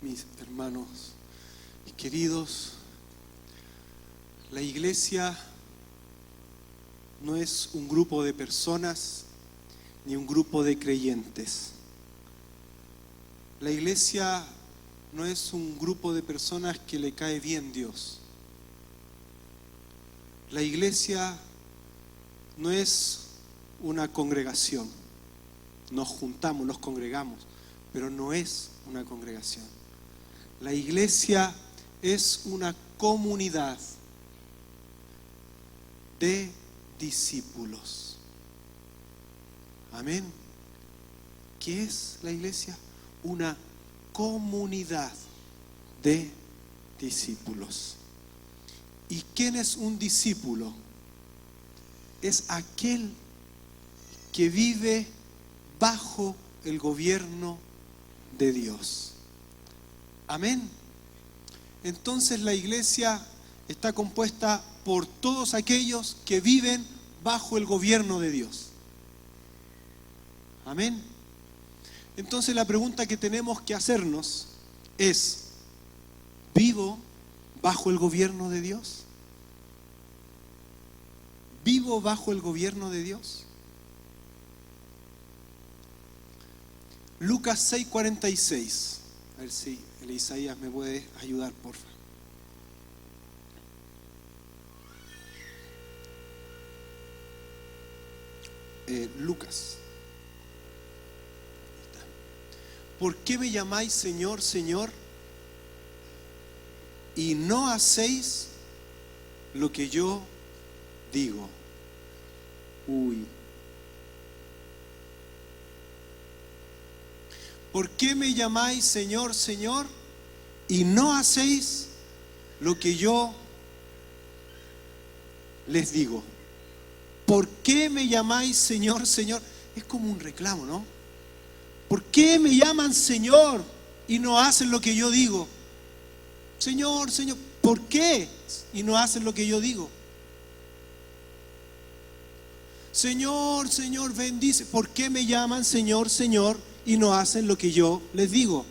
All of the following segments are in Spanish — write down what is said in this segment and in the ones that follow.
mis hermanos y queridos. La iglesia no es un grupo de personas ni un grupo de creyentes. La iglesia no es un grupo de personas que le cae bien Dios. La iglesia no es una congregación. Nos juntamos, nos congregamos, pero no es una congregación. La iglesia es una comunidad de discípulos. Amén. ¿Qué es la iglesia? Una comunidad de discípulos. ¿Y quién es un discípulo? Es aquel que vive bajo el gobierno de Dios. Amén. Entonces la iglesia está compuesta por todos aquellos que viven bajo el gobierno de Dios. Amén. Entonces la pregunta que tenemos que hacernos es: ¿vivo bajo el gobierno de Dios? ¿Vivo bajo el gobierno de Dios? Lucas 6:46. A ver si el Isaías me puede ayudar, por favor. Lucas. ¿Por qué me llamáis Señor, Señor, y no hacéis lo que yo digo? ¿Por qué me llamáis Señor, Señor, y no hacéis lo que yo les digo? ¿Por qué me llamáis Señor, Señor? Es como un reclamo, ¿no? ¿Por qué me llaman Señor y no hacen lo que yo digo? Señor, Señor, ¿por qué? Y no hacen lo que yo digo. Señor, Señor, bendice. ¿Por qué me llaman Señor, Señor y no hacen lo que yo les digo?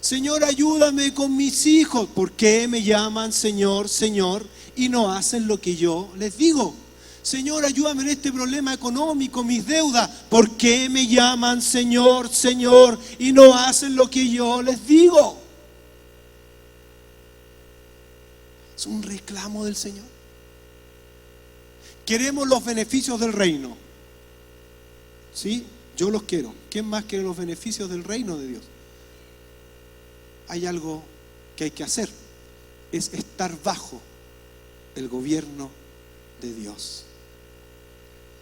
Señor, ayúdame con mis hijos. ¿Por qué me llaman Señor, Señor y no hacen lo que yo les digo? Señor, ayúdame en este problema económico, mis deudas. ¿Por qué me llaman Señor, Señor y no hacen lo que yo les digo? Es un reclamo del Señor. Queremos los beneficios del reino. ¿Sí? Yo los quiero. ¿Quién más quiere los beneficios del reino de Dios? Hay algo que hay que hacer. Es estar bajo el gobierno de Dios.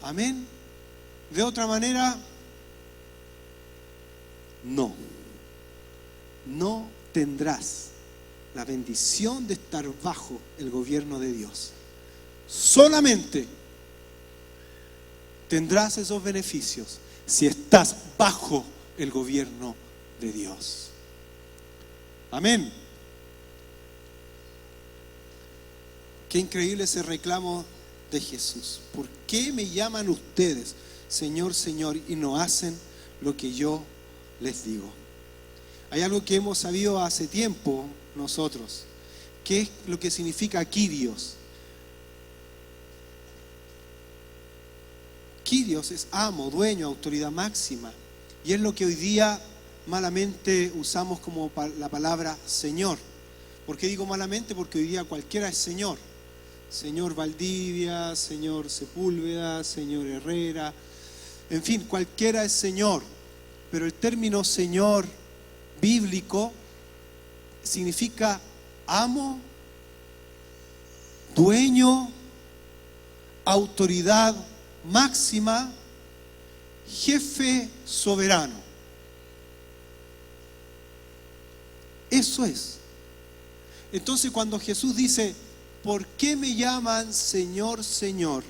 Amén. De otra manera, no tendrás la bendición de estar bajo el gobierno de Dios. Solamente tendrás esos beneficios si estás bajo el gobierno de Dios. Amén. Qué increíble ese reclamo de Jesús. ¿Por qué me llaman ustedes Señor, Señor y no hacen lo que yo les digo? Hay algo que hemos sabido hace tiempo nosotros. ¿Qué es lo que significa Kyrios? Kyrios es amo, dueño, autoridad máxima. Y es lo que hoy día malamente usamos como la palabra Señor. ¿Por qué digo malamente? Porque hoy día cualquiera es Señor. Señor Valdivia, Señor Sepúlveda, Señor Herrera, en fin, cualquiera es Señor. Pero el término Señor bíblico significa amo, dueño, autoridad máxima, jefe soberano. Eso es. Entonces cuando Jesús dice: ¿por qué me llaman Señor, Señor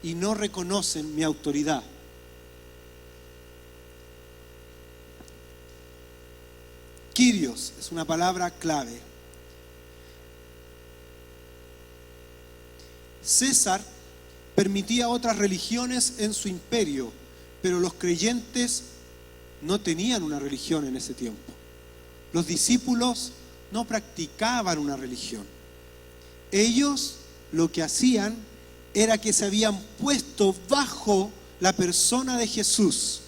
y no reconocen mi autoridad? Kyrios es una palabra clave. César permitía otras religiones en su imperio, pero los creyentes no tenían una religión en ese tiempo. Los discípulos no practicaban una religión. Ellos lo que hacían era que se habían puesto bajo la persona de Jesús,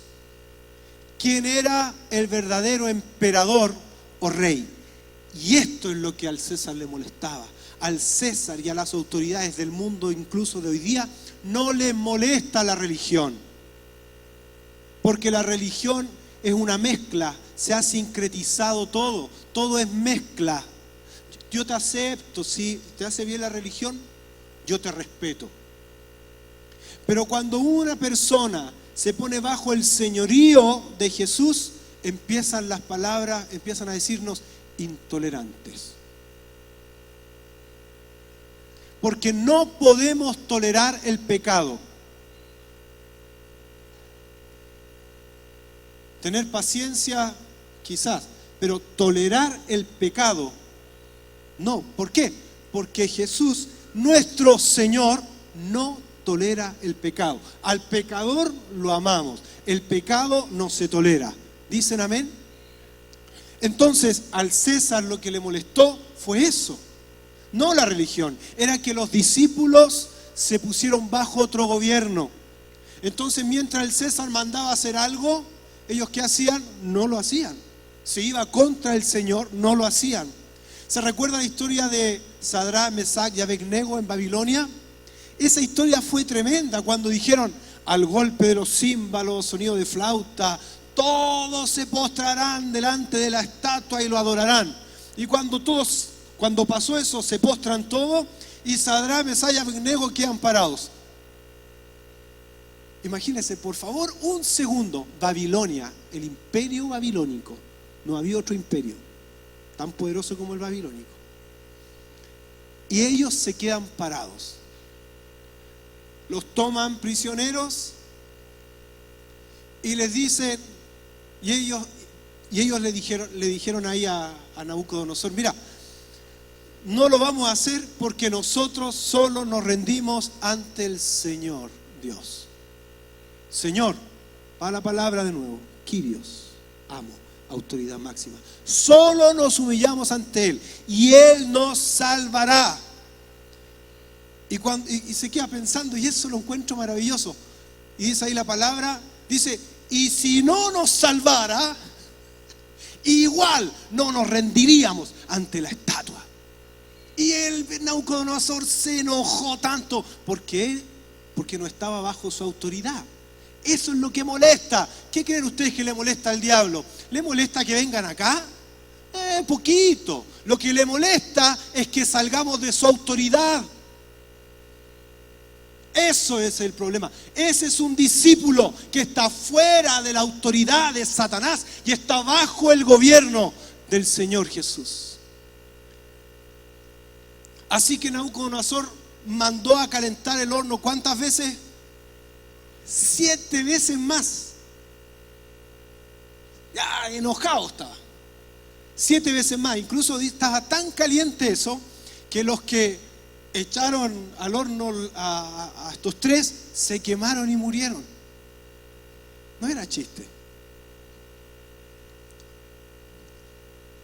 quien era el verdadero emperador o rey. Y esto es lo que al César le molestaba. Al César y a las autoridades del mundo, incluso de hoy día, no les molesta la religión. Porque la religión es una mezcla, se ha sincretizado todo es mezcla. Yo te acepto, si te hace bien la religión, yo te respeto. Pero cuando una persona se pone bajo el señorío de Jesús, empiezan las palabras, empiezan a decirnos intolerantes. Porque no podemos tolerar el pecado. Tener paciencia, quizás, pero tolerar el pecado, no. ¿Por qué? Porque Jesús, nuestro Señor, no tolera el pecado. Al pecador lo amamos, el pecado no se tolera. ¿Dicen amén? Entonces, al César lo que le molestó fue eso, no la religión. Era que los discípulos se pusieron bajo otro gobierno. Entonces, mientras el César mandaba hacer algo, ellos ¿qué hacían? No lo hacían. Se iba contra el Señor, no lo hacían. ¿Se recuerda la historia de Sadrach, Mesach y Abednego en Babilonia? Esa historia fue tremenda cuando dijeron, al golpe de los címbalos, sonido de flauta, todos se postrarán delante de la estatua y lo adorarán. Y cuando pasó eso, se postran todos y Sadrach, Mesach y Abednego quedan parados. Imagínense, por favor, un segundo. Babilonia, el imperio babilónico. No había otro imperio tan poderoso como el babilónico. Y ellos se quedan parados. Los toman prisioneros y les dicen, y ellos le dijeron ahí a Nabucodonosor, mira, no lo vamos a hacer porque nosotros solo nos rendimos ante el Señor Dios. Señor, para la palabra de nuevo, Kyrios, amo, autoridad máxima. Solo nos humillamos ante Él y Él nos salvará. Y se queda pensando, y eso lo encuentro maravilloso. Y dice ahí la palabra, dice, y si no nos salvara, igual no nos rendiríamos ante la estatua. Y el Nabucodonosor se enojó tanto. ¿Por qué? Porque no estaba bajo su autoridad. Eso es lo que molesta. ¿Qué creen ustedes que le molesta al diablo? ¿Le molesta que vengan acá? Poquito. Lo que le molesta es que salgamos de su autoridad. Eso es el problema. Ese es un discípulo que está fuera de la autoridad de Satanás y está bajo el gobierno del Señor Jesús. Así que Nabucodonosor mandó a calentar el horno. ¿Cuántas veces? 7 veces más. Ya enojado estaba. 7 veces más. Incluso estaba tan caliente eso que los que echaron al horno a estos 3 se quemaron y murieron. No era chiste.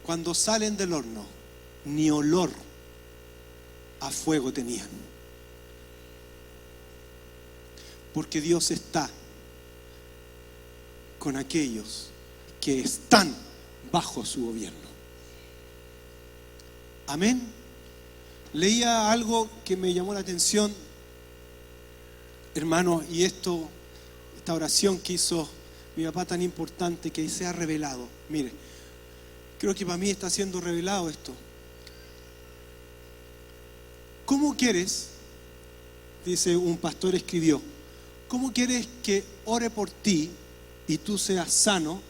Cuando salen del horno, ni olor a fuego tenían. Porque Dios está con aquellos que están bajo su gobierno. Amén. Leía algo que me llamó la atención, hermano, y esta oración que hizo mi papá tan importante, que se ha revelado. Mire, creo que para mí está siendo revelado esto. ¿Cómo quieres? Dice un pastor, escribió, ¿cómo quieres que ore por ti y tú seas sano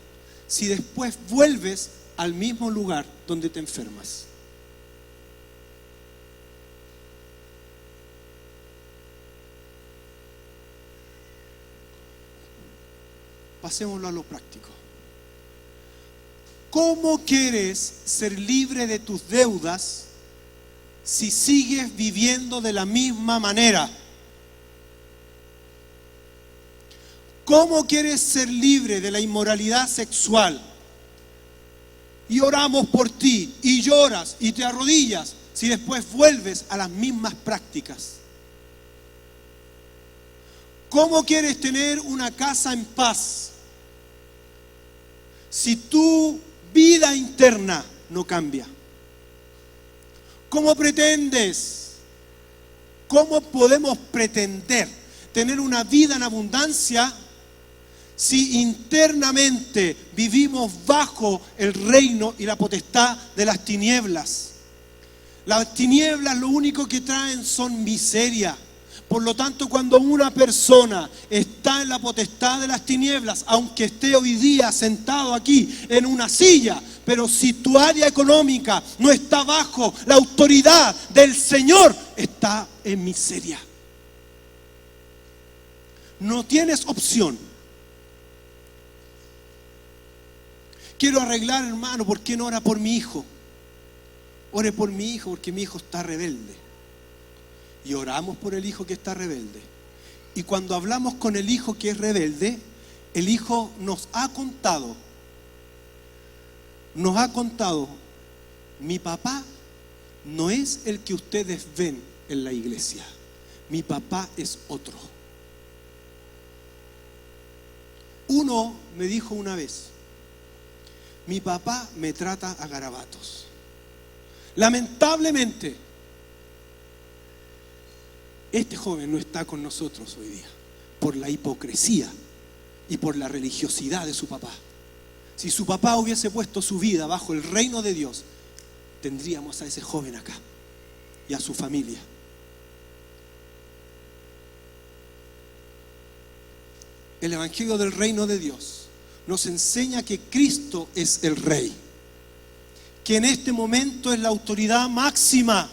si después vuelves al mismo lugar donde te enfermas? Pasémoslo a lo práctico. ¿Cómo quieres ser libre de tus deudas si sigues viviendo de la misma manera? ¿Cómo quieres ser libre de la inmoralidad sexual y oramos por ti y lloras y te arrodillas si después vuelves a las mismas prácticas? ¿Cómo quieres tener una casa en paz si tu vida interna no cambia? ¿Cómo podemos pretender tener una vida en abundancia si internamente vivimos bajo el reino y la potestad de las tinieblas? Las tinieblas lo único que traen son miseria. Por lo tanto, cuando una persona está en la potestad de las tinieblas, aunque esté hoy día sentado aquí en una silla, pero si tu área económica no está bajo la autoridad del Señor, está en miseria. No tienes opción. Quiero arreglar, hermano, ¿por qué no ora por mi hijo? Ore por mi hijo porque mi hijo está rebelde. Y oramos por el hijo que está rebelde. Y cuando hablamos con el hijo que es rebelde, el hijo nos ha contado, mi papá no es el que ustedes ven en la iglesia. Mi papá es otro. Uno me dijo una vez, mi papá me trata a garabatos. Lamentablemente, este joven no está con nosotros hoy día por la hipocresía y por la religiosidad de su papá. Si su papá hubiese puesto su vida bajo el reino de Dios, tendríamos a ese joven acá y a su familia. El evangelio del reino de Dios nos enseña que Cristo es el Rey, que en este momento es la autoridad máxima.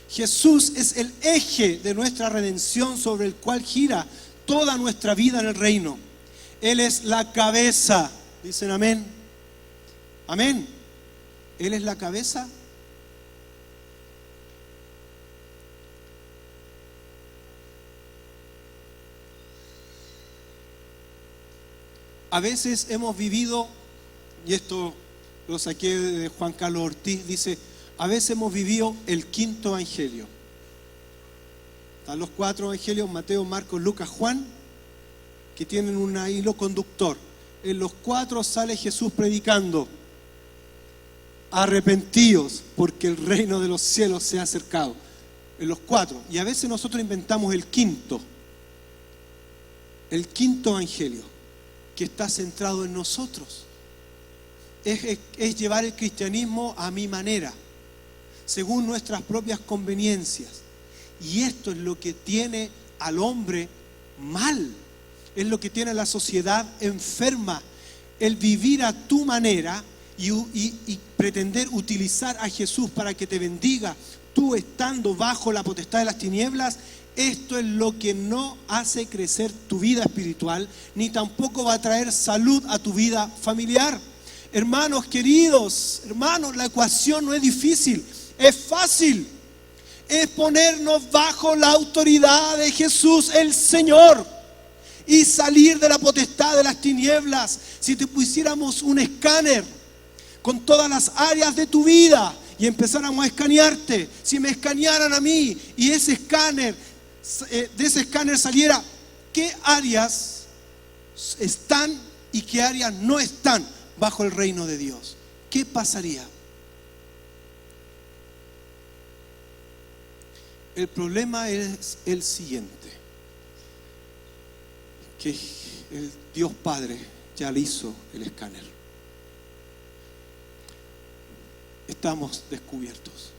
Jesús es el eje de nuestra redención sobre el cual gira toda nuestra vida en el reino. Él es la cabeza. Dicen amén. Amén. Él es la cabeza. A veces hemos vivido, y esto lo saqué de Juan Carlos Ortiz, dice, a veces hemos vivido el quinto evangelio. Están los 4 evangelios, Mateo, Marcos, Lucas, Juan, que tienen un hilo conductor. En los 4 sale Jesús predicando, arrepentíos porque el reino de los cielos se ha acercado. En los 4. Y a veces nosotros inventamos el quinto evangelio, que está centrado en nosotros. Es llevar el cristianismo a mi manera, según nuestras propias conveniencias. Y esto es lo que tiene al hombre mal, es lo que tiene a la sociedad enferma, el vivir a tu manera y pretender utilizar a Jesús para que te bendiga, tú estando bajo la potestad de las tinieblas. Esto es lo que no hace crecer tu vida espiritual, ni tampoco va a traer salud a tu vida familiar. Hermanos queridos, hermanos, la ecuación no es difícil, es fácil. Es ponernos bajo la autoridad de Jesús el Señor y salir de la potestad de las tinieblas. Si te pusiéramos un escáner con todas las áreas de tu vida y empezáramos a escanearte, si me escanearan a mí y ese escáner, de ese escáner saliera qué áreas están y qué áreas no están bajo el reino de Dios, ¿qué pasaría? El problema es el siguiente, que el Dios Padre ya le hizo el escáner. Estamos descubiertos.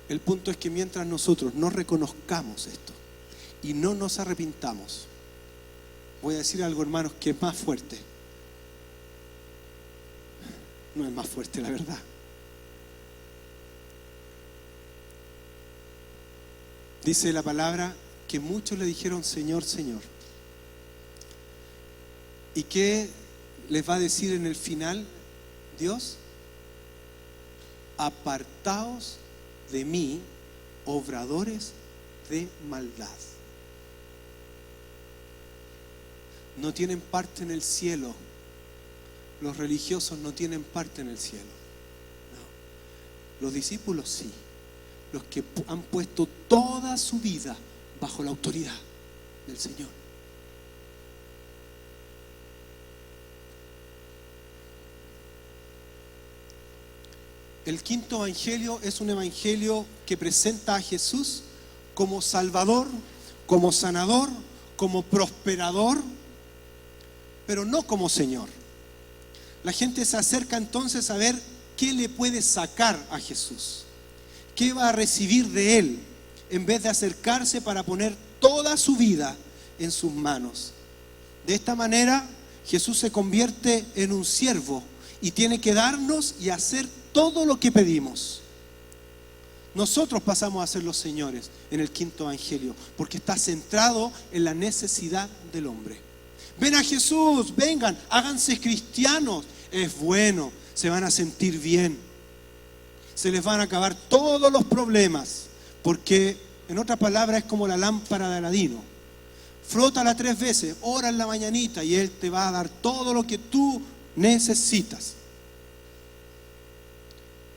El punto es que mientras nosotros no reconozcamos esto y no nos arrepintamos, voy a decir algo, hermanos, que es más fuerte. No es más fuerte, la verdad. Dice la palabra que muchos le dijeron Señor, Señor. ¿Y qué les va a decir en el final Dios? Apartaos de mí, obradores de maldad. No tienen parte en el cielo los religiosos no tienen parte en el cielo. No. Los discípulos sí. Los que han puesto toda su vida bajo la autoridad del Señor. El quinto evangelio es un evangelio que presenta a Jesús como Salvador, como sanador, como prosperador, pero no como Señor. La gente se acerca entonces a ver qué le puede sacar a Jesús, qué va a recibir de Él, en vez de acercarse para poner toda su vida en sus manos. De esta manera, Jesús se convierte en un siervo y tiene que darnos y hacer todo lo que pedimos. Nosotros pasamos a ser los señores en el quinto evangelio, porque está centrado en la necesidad del hombre. Ven a Jesús, vengan, háganse cristianos. Es bueno, se van a sentir bien. Se les van a acabar todos los problemas, porque en otras palabras es como la lámpara de Aladino. Frótala 3 veces, ora en la mañanita y Él te va a dar todo lo que tú necesitas.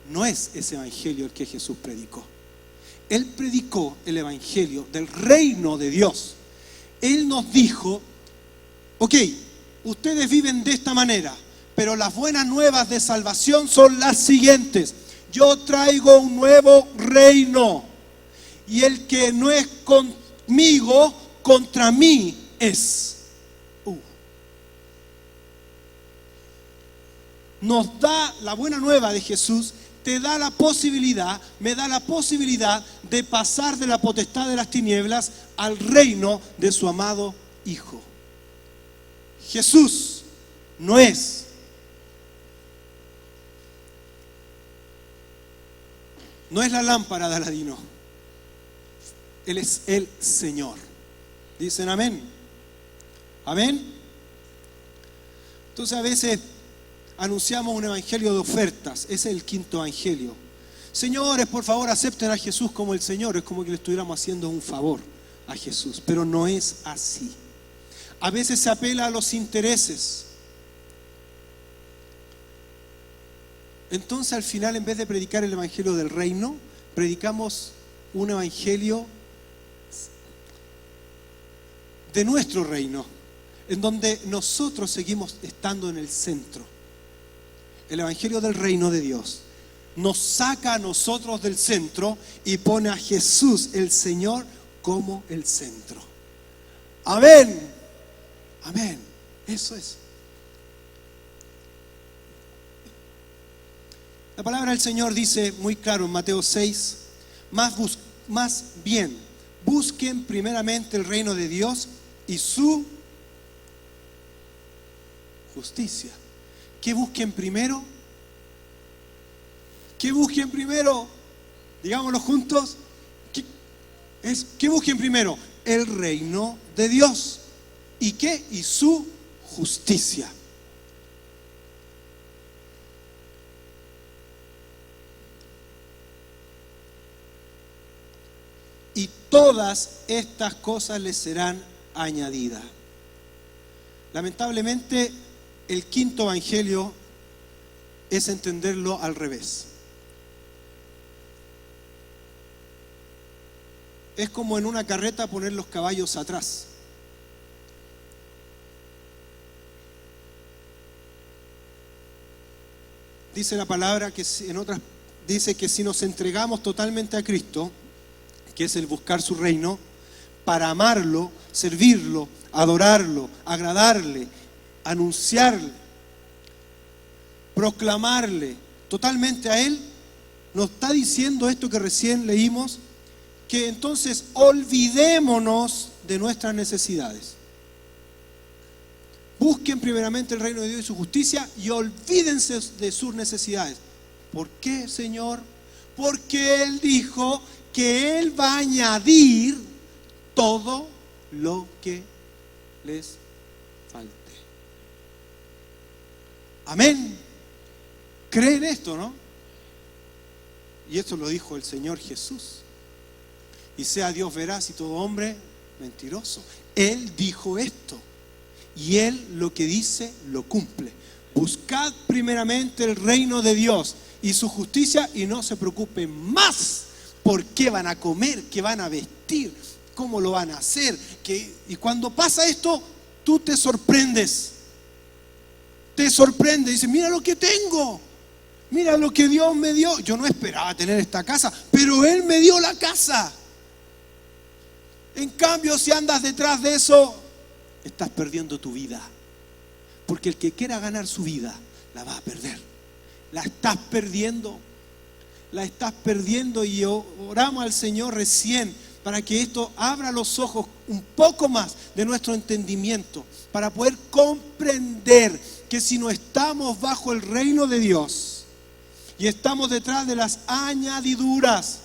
No es ese evangelio el que Jesús predicó. Él predicó el evangelio del reino de Dios. Él nos dijo, ok, ustedes viven de esta manera, pero las buenas nuevas de salvación son las siguientes. Yo traigo un nuevo reino, y el que no es conmigo, contra mí es. Nos da la buena nueva de Jesús, te da la posibilidad, me da la posibilidad de pasar de la potestad de las tinieblas al reino de su amado Hijo. Jesús no es la lámpara de Aladino. Él es el Señor. Dicen amén. Amén. Entonces a veces anunciamos un evangelio de ofertas. Ese es el quinto evangelio. Señores, por favor, acepten a Jesús como el Señor. Es como que le estuviéramos haciendo un favor a Jesús. Pero no es así. A veces se apela a los intereses. Entonces al final, en vez de predicar el evangelio del reino, predicamos un evangelio de nuestro reino, en donde nosotros seguimos estando en el centro. El evangelio del reino de Dios nos saca a nosotros del centro y pone a Jesús, el Señor, como el centro. Amén. Amén. Eso es. La palabra del Señor dice muy claro en Mateo 6, más bien, busquen primeramente el reino de Dios y su justicia. ¿Qué busquen primero? ¿Qué busquen primero? Digámoslo juntos. ¿Qué busquen primero? El reino de Dios. ¿Y qué? Y su justicia. Y todas estas cosas les serán añadidas. Lamentablemente, el quinto evangelio es entenderlo al revés. Es como en una carreta poner los caballos atrás. Dice la palabra que en otras dice que si nos entregamos totalmente a Cristo, que es el buscar su reino, para amarlo, servirlo, adorarlo, agradarle, anunciarle, proclamarle totalmente a Él, nos está diciendo esto que recién leímos, que entonces olvidémonos de nuestras necesidades. Busquen primeramente el reino de Dios y su justicia y olvídense de sus necesidades. ¿Por qué, Señor? Porque Él dijo que Él va a añadir todo lo que les falte. Amén. ¿Creen esto, no? Y esto lo dijo el Señor Jesús. Y sea Dios veraz y todo hombre mentiroso. Él dijo esto. Y Él lo que dice lo cumple. Buscad primeramente el reino de Dios y su justicia y no se preocupen más por qué van a comer, qué van a vestir, cómo lo van a hacer. Y cuando pasa esto, tú te sorprendes. Te sorprende, dices, mira lo que tengo, mira lo que Dios me dio. Yo no esperaba tener esta casa, pero Él me dio la casa. En cambio, si andas detrás de eso, estás perdiendo tu vida. Porque el que quiera ganar su vida, la va a perder. La estás perdiendo. La estás perdiendo y oramos al Señor recién para que esto abra los ojos un poco más de nuestro entendimiento, para poder comprender que si no estamos bajo el reino de Dios y estamos detrás de las añadiduras,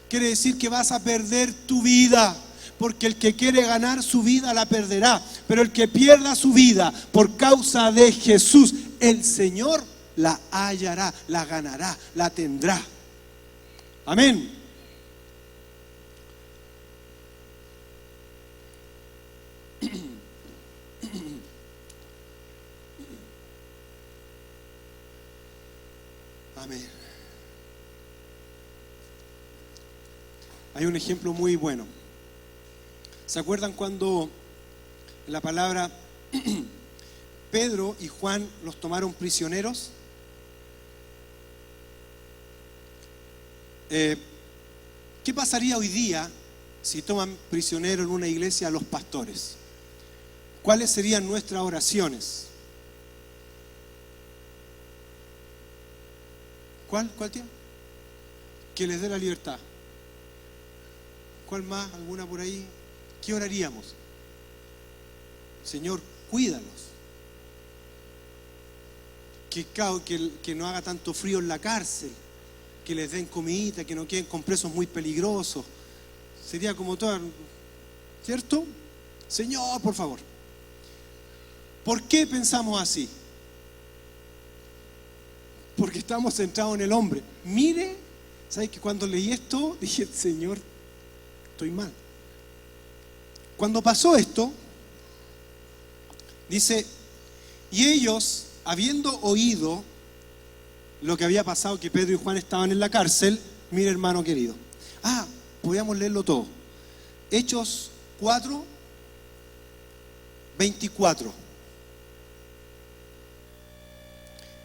quiere decir que vas a perder tu vida, porque el que quiere ganar su vida la perderá, pero el que pierda su vida por causa de Jesús, el Señor la hallará, la ganará, la tendrá. Amén. Amén. Hay un ejemplo muy bueno. ¿Se acuerdan cuando en la palabra Pedro y Juan los tomaron prisioneros? ¿Qué pasaría hoy día si toman prisionero en una iglesia a los pastores? ¿Cuáles serían nuestras oraciones? ¿Cuál tiene? Que les dé la libertad. ¿Cuál más? ¿Alguna por ahí? ¿Qué oraríamos? Señor, cuídalos. Que no haga tanto frío en la cárcel. Que les den comidita, que no queden con presos muy peligrosos. Sería como todo, ¿cierto? Señor, por favor. ¿Por qué pensamos así? Porque estamos centrados en el hombre. Mire, ¿sabes que cuando leí esto dije, Señor, estoy mal? Cuando pasó esto, dice, y ellos, habiendo oído lo que había pasado, que Pedro y Juan estaban en la cárcel, mire hermano querido. Podíamos leerlo todo. Hechos 4, 24.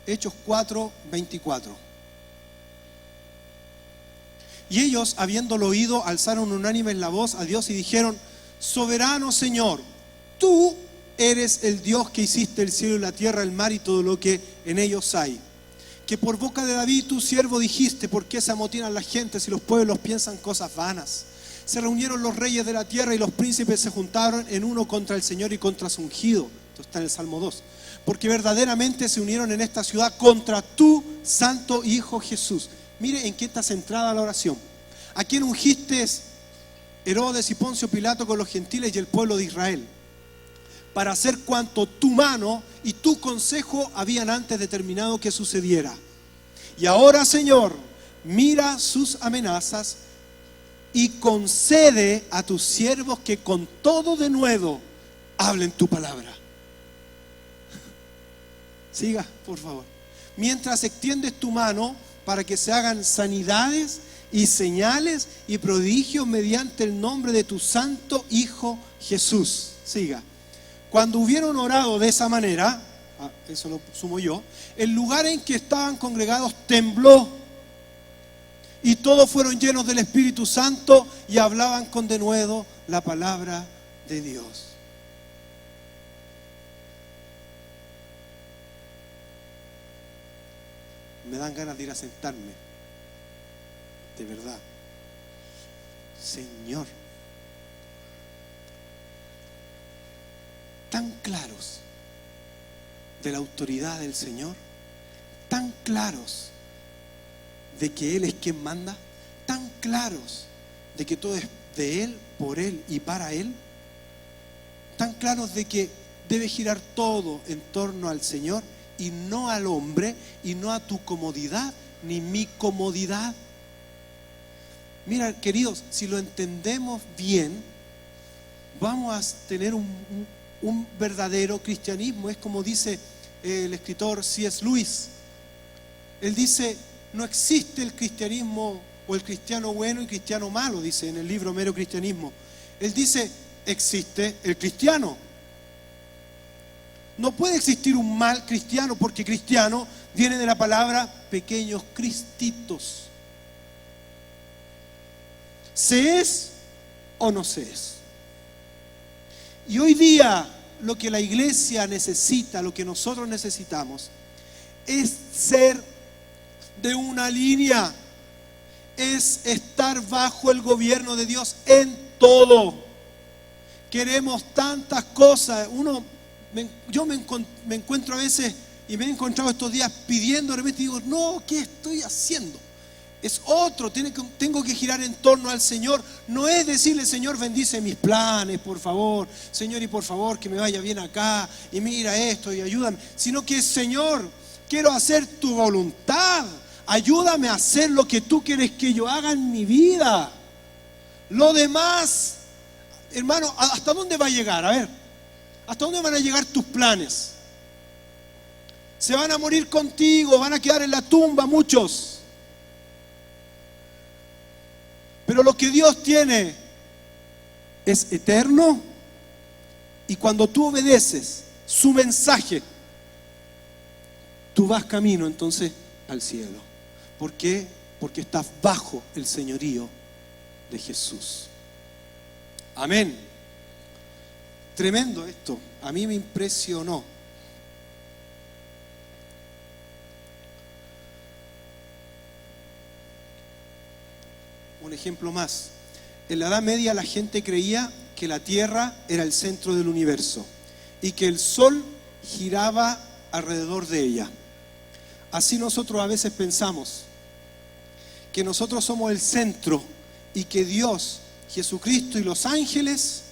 Hechos 4, 24. Y ellos, habiéndolo oído, alzaron unánimes la voz a Dios y dijeron, soberano Señor, tú eres el Dios que hiciste el cielo y la tierra, el mar y todo lo que en ellos hay. Que por boca de David tu siervo dijiste, ¿por qué se amotinan las gentes y los pueblos piensan cosas vanas? Se reunieron los reyes de la tierra y los príncipes se juntaron en uno contra el Señor y contra su ungido. Esto está en el Salmo 2. Porque verdaderamente se unieron en esta ciudad contra tu santo Hijo Jesús. Mire en qué está centrada la oración. ¿A quién ungiste Herodes y Poncio Pilato con los gentiles y el pueblo de Israel? Para hacer cuanto tu mano y tu consejo habían antes determinado que sucediera. Y ahora, Señor, mira sus amenazas y concede a tus siervos que con todo denuedo hablen tu palabra. Siga, por favor. Mientras extiendes tu mano para que se hagan sanidades y señales y prodigios mediante el nombre de tu santo Hijo Jesús. Siga. Cuando hubieron orado de esa manera, eso lo sumo yo, el lugar en que estaban congregados tembló y todos fueron llenos del Espíritu Santo y hablaban con denuedo la palabra de Dios. Me dan ganas de ir a sentarme, de verdad. Señor, tan claros de la autoridad del Señor, tan claros de que Él es quien manda, tan claros de que todo es de Él, por Él y para Él, tan claros de que debe girar todo en torno al Señor y no al hombre, y no a tu comodidad ni mi comodidad. Mira, queridos, si lo entendemos bien, vamos a tener un verdadero cristianismo. Es como dice el escritor C.S. Lewis. Él dice, no existe el cristianismo o el cristiano bueno y cristiano malo, dice en el libro Mero Cristianismo. Él dice, existe el cristiano. No puede existir un mal cristiano, porque cristiano viene de la palabra pequeños cristitos. ¿Se es o no se es? Y hoy día lo que la iglesia necesita, lo que nosotros necesitamos, es ser de una línea, es estar bajo el gobierno de Dios en todo. Queremos tantas cosas. Yo me encuentro a veces, y me he encontrado estos días pidiendo, de repente digo, no, ¿qué estoy haciendo? Es otro, tengo que girar en torno al Señor. No es decirle, Señor, bendice mis planes, por favor. Señor, y por favor, que me vaya bien acá, y mira esto, y ayúdame. Sino que, Señor, quiero hacer tu voluntad. Ayúdame a hacer lo que tú quieres que yo haga en mi vida. Lo demás, hermano, ¿hasta dónde va a llegar? A ver, ¿hasta dónde van a llegar tus planes? Se van a morir contigo, van a quedar en la tumba muchos. Pero lo que Dios tiene es eterno, y cuando tú obedeces su mensaje, tú vas camino entonces al cielo. ¿Por qué? Porque estás bajo el señorío de Jesús. Amén. Tremendo esto. A mí me impresionó. Un ejemplo más. En la Edad Media la gente creía que la Tierra era el centro del universo y que el Sol giraba alrededor de ella. Así nosotros a veces pensamos que nosotros somos el centro y que Dios, Jesucristo y los ángeles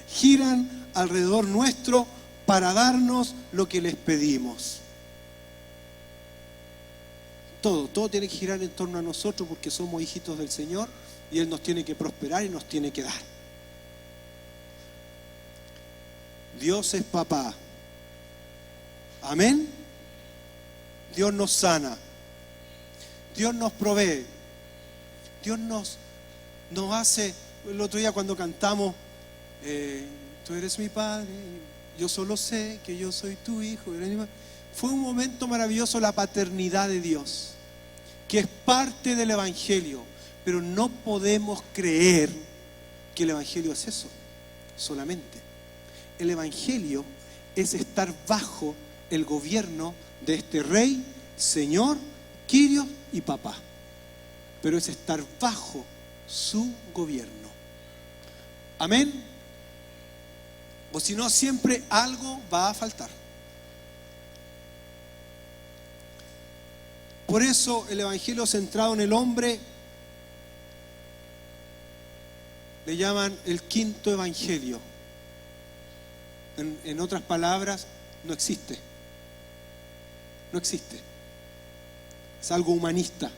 giran alrededor nuestro para darnos lo que les pedimos. Todo tiene que girar en torno a nosotros porque somos hijitos del Señor y Él nos tiene que prosperar y nos tiene que dar. Dios es papá. Amén. Dios nos sana. Dios nos provee. Dios nos hace. El otro día cuando cantamos, tú eres mi padre, yo solo sé que yo soy tu hijo. Fue un momento maravilloso, la paternidad de Dios, que es parte del Evangelio. Pero no podemos creer que el Evangelio es eso solamente. El Evangelio es estar bajo el gobierno de este Rey, Señor, Kyrios y Papá. Pero es estar bajo su gobierno. Amén. O si no, siempre algo va a faltar. Por eso el Evangelio centrado en el hombre le llaman el quinto Evangelio. En otras palabras, no existe. No existe. Es algo humanista.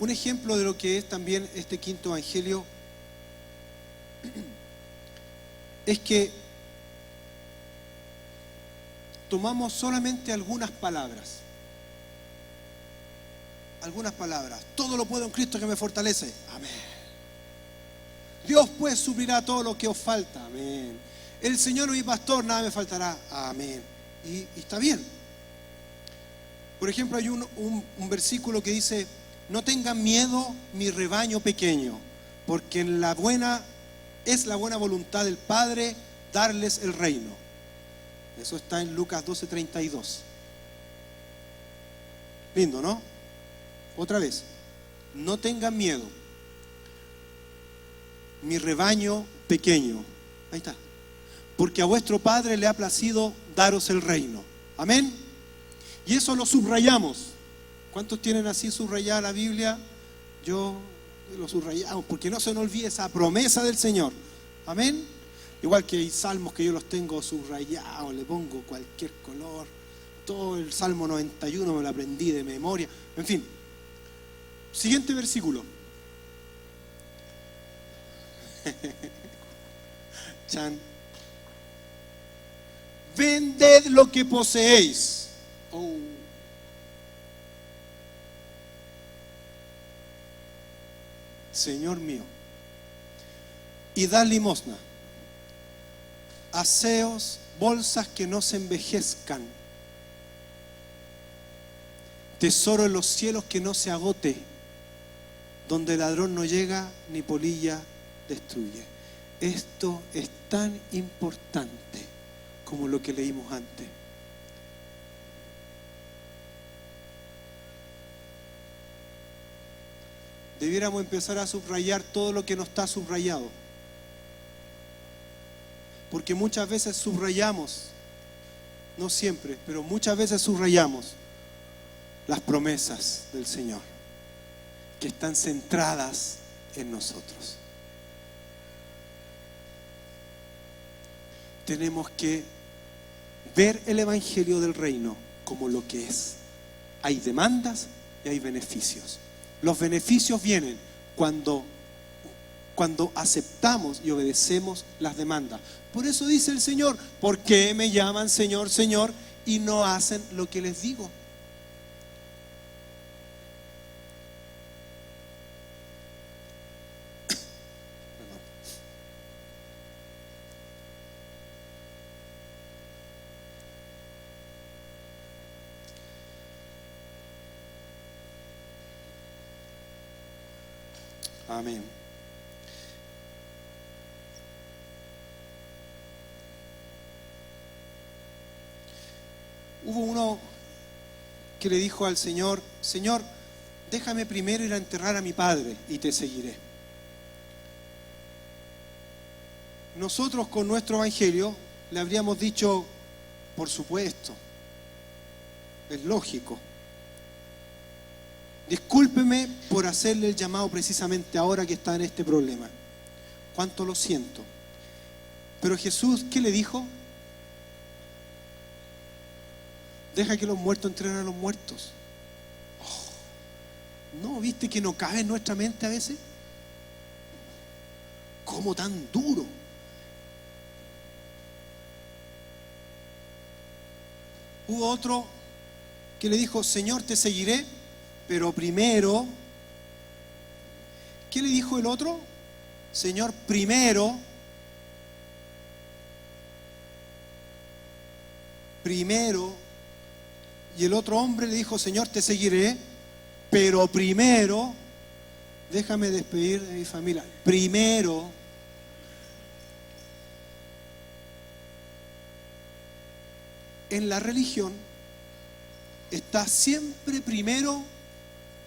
Un ejemplo de lo que es también este quinto evangelio es que tomamos solamente algunas palabras. Algunas palabras. Todo lo puedo en Cristo que me fortalece. Amén. Dios pues suplirá todo lo que os falta. Amén. El Señor es mi pastor, nada me faltará. Amén. Y está bien. Por ejemplo, hay un versículo que dice: no tengan miedo, mi rebaño pequeño, porque es la buena voluntad del Padre darles el reino. Eso está en Lucas 12:32. Lindo, ¿no? Otra vez, no tengan miedo, mi rebaño pequeño. Ahí está. Porque a vuestro Padre le ha placido daros el reino. Amén. Y eso lo subrayamos. ¿Cuántos tienen así subrayada la Biblia? Yo lo subrayamos, porque no se nos olvide esa promesa del Señor. Amén. Igual que hay salmos que yo los tengo subrayados, le pongo cualquier color. Todo el Salmo 91 me lo aprendí de memoria. En fin. Siguiente versículo. Chan. Vended lo que poseéis. Oh. Señor mío. Y dad limosna. Haceos bolsas que no se envejezcan. Tesoro en los cielos que no se agote, donde el ladrón no llega ni polilla destruye. Esto es tan importante como lo que leímos antes. Debiéramos empezar a subrayar todo lo que no está subrayado. Porque muchas veces subrayamos, no siempre, pero muchas veces subrayamos las promesas del Señor, que están centradas en nosotros. Tenemos que ver el Evangelio del Reino como lo que es. Hay demandas y hay beneficios. Los beneficios vienen cuando aceptamos y obedecemos las demandas. Por eso dice el Señor: ¿por qué me llaman Señor, Señor, y no hacen lo que les digo? Amén. Hubo uno que le dijo al Señor: Señor, déjame primero ir a enterrar a mi padre y te seguiré. Nosotros con nuestro evangelio le habríamos dicho: por supuesto, es lógico. Discúlpeme por hacerle el llamado precisamente ahora que está en este problema. Cuánto lo siento. Pero Jesús, ¿qué le dijo? Deja que los muertos entren a los muertos. Oh, ¿no viste que no cabe en nuestra mente a veces? ¿Cómo tan duro? Hubo otro que le dijo: Señor, te seguiré, pero primero. ¿Qué le dijo el otro? Señor, primero. Y el otro hombre le dijo: Señor, te seguiré, pero primero déjame despedir de mi familia. Primero. En la religión está siempre primero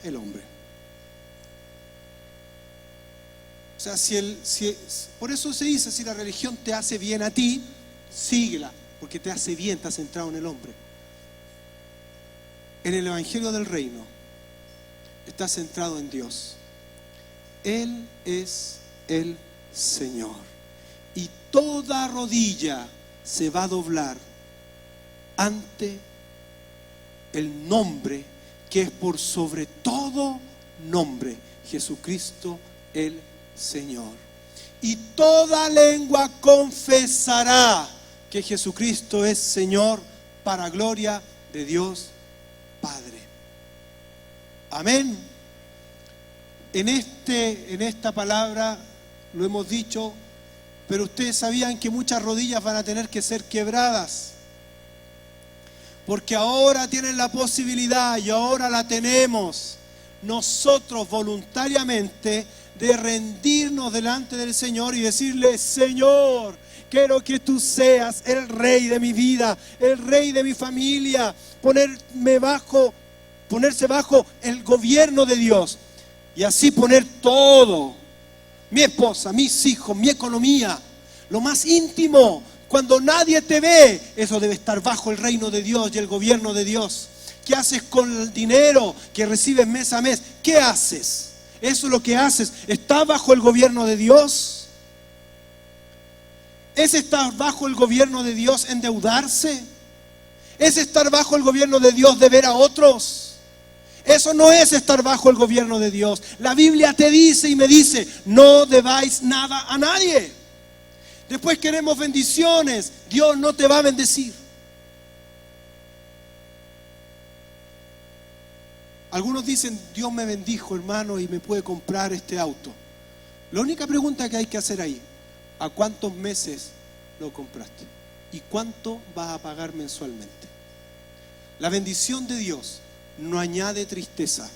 el hombre. O sea, por eso se dice: si la religión te hace bien a ti, síguela, porque te hace bien, está centrado en el hombre. En el Evangelio del Reino está centrado en Dios. Él es el Señor, y toda rodilla se va a doblar ante el nombre que es por sobre todo nombre, Jesucristo el Señor. Y toda lengua confesará que Jesucristo es Señor, para gloria de Dios Padre. Amén. En esta palabra lo hemos dicho, pero ustedes sabían que muchas rodillas van a tener que ser quebradas. Porque ahora tienen la posibilidad, y ahora la tenemos, nosotros voluntariamente, de rendirnos delante del Señor y decirle: Señor, quiero que tú seas el Rey de mi vida, el Rey de mi familia, ponerse bajo el gobierno de Dios, y así poner todo, mi esposa, mis hijos, mi economía, lo más íntimo. Cuando nadie te ve, eso debe estar bajo el reino de Dios y el gobierno de Dios. ¿Qué haces con el dinero que recibes mes a mes? ¿Qué haces? Eso es lo que haces. ¿Estás bajo el gobierno de Dios? ¿Es estar bajo el gobierno de Dios endeudarse? ¿Es estar bajo el gobierno de Dios de ver a otros? Eso no es estar bajo el gobierno de Dios. La Biblia te dice y me dice, no debáis nada a nadie. Después queremos bendiciones. Dios no te va a bendecir. Algunos dicen, Dios me bendijo, hermano, y me puede comprar este auto. La única pregunta que hay que hacer ahí, ¿a cuántos meses lo compraste? ¿Y cuánto vas a pagar mensualmente? La bendición de Dios no añade tristeza.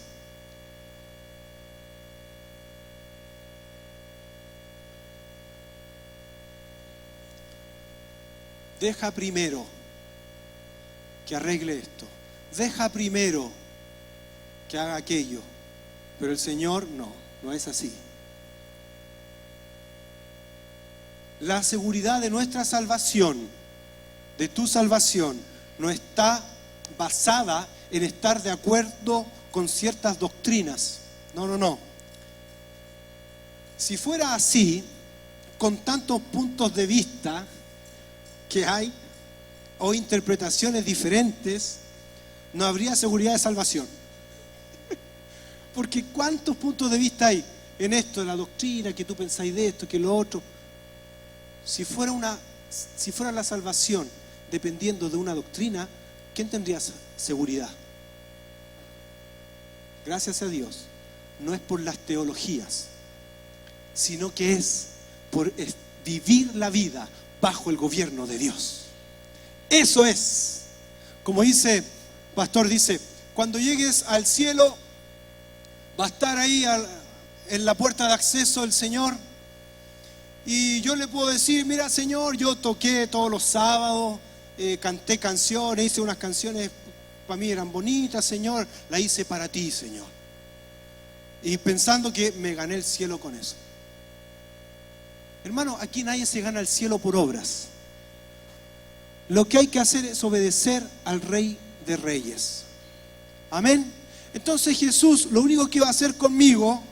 Deja primero que arregle esto. Deja primero que haga aquello. Pero el Señor no es así. La seguridad de nuestra salvación, de tu salvación, no está basada en estar de acuerdo con ciertas doctrinas. No. Si fuera así, con tantos puntos de vista que hay, o interpretaciones diferentes, no habría seguridad de salvación. Porque ¿cuántos puntos de vista hay en esto, de la doctrina, que tú pensáis de esto, que lo otro? Si fuera la salvación dependiendo de una doctrina, ¿quién tendría seguridad? Gracias a Dios, no es por las teologías, sino que es por vivir la vida bajo el gobierno de Dios. Eso es. Como dice, pastor dice, cuando llegues al cielo, va a estar ahí en la puerta de acceso el Señor. Y yo le puedo decir, mira Señor, yo toqué todos los sábados, canté canciones, hice unas canciones, para mí eran bonitas, Señor, las hice para ti, Señor. Y pensando que me gané el cielo con eso. Hermano, aquí nadie se gana el cielo por obras. Lo que hay que hacer es obedecer al Rey de Reyes. Amén. Entonces Jesús lo único que va a hacer conmigo,